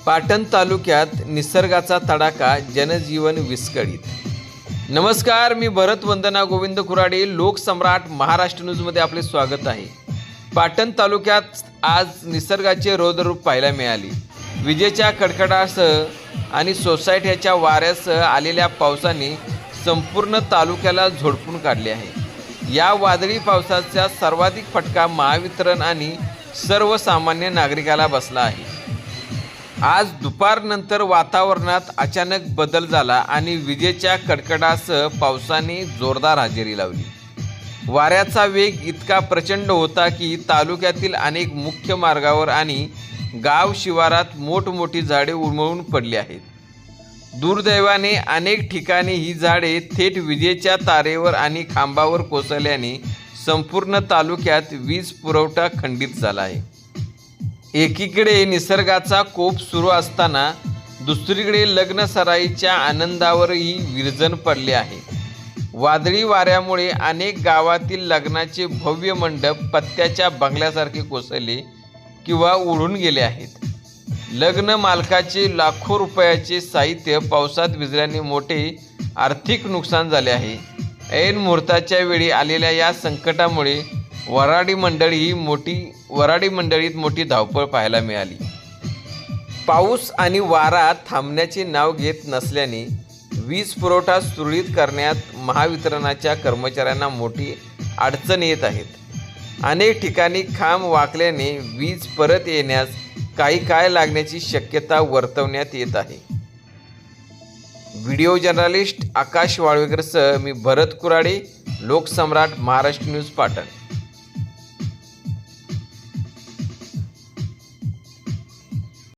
पाटण तालुक्यात निसर्गाचा तडाखा, जनजीवन विस्कळीत। नमस्कार, मी भरत वंदना गोविंद कुराडे, लोकसम्राट महाराष्ट्र न्यूजमध्ये आपले स्वागत आहे। पाटण तालुक्यात आज निसर्गाचे रौद्ररूप पाहायला मिळाले। विजेच्या कडकडाटासह आणि सोसायट्याच्या वाऱ्यासह आलेल्या पावसाने संपूर्ण तालुक्याला झोडपून काढले आहे। या वादळी पावसाचा सर्वाधिक फटका महावितरण आणि सर्वसामान्य नागरिकाला बसला आहे। आज दुपारनंतर वातावरणात अचानक बदल झाला आणि विजेच्या कडकडाटासह पावसाने जोरदार हजेरी लावली। वाऱ्याचा वेग इतका प्रचंड होता की तालुक्यातील अनेक मुख्य मार्गावर आणि गाव शिवारात मोठमोठी झाडे उन्मळून पडली आहेत। दुर्दैवाने अनेक ठिकाणी ही झाडे थेट विजेच्या तारेवर आणि खांबावर कोसळल्याने संपूर्ण तालुक्यात वीज पुरवठा खंडित झाला आहे। एकीकडे निसर्गाचा कोप सुरू असताना दुसरीकडे लग्नसराईच्या आनंदावरही विरजण पडले आहे। वादळी वाऱ्यामुळे अनेक गावातील लग्नाचे भव्य मंडप पत्त्याच्या बंगल्यासारखे कोसळले किंवा उडून गेले आहेत। लग्न मालकाचे लाखो रुपयाचे साहित्य पावसात भिजल्याने मोठे आर्थिक नुकसान झाले आहे। ऐन मुहूर्ताच्या वेळी आलेल्या या संकटामुळे वऱ्हाडी मंडळीत मोठी धावपळ पाहायला मिळाली। पाऊस आणि वारा थांबण्याचे नाव घेत नसल्याने वीज पुरवठा सुरळीत करण्यात महावितरणाच्या कर्मचाऱ्यांना मोठी अडचण येत आहेत। अनेक ठिकाणी खांब वाकल्याने वीज परत येण्यास काही काळ लागण्याची शक्यता वर्तवण्यात येत आहे। व्हिडिओ जर्नलिस्ट आकाश वाळवेकरसह मी भरत कुराडे, लोकसम्राट महाराष्ट्र न्यूज, पाटण।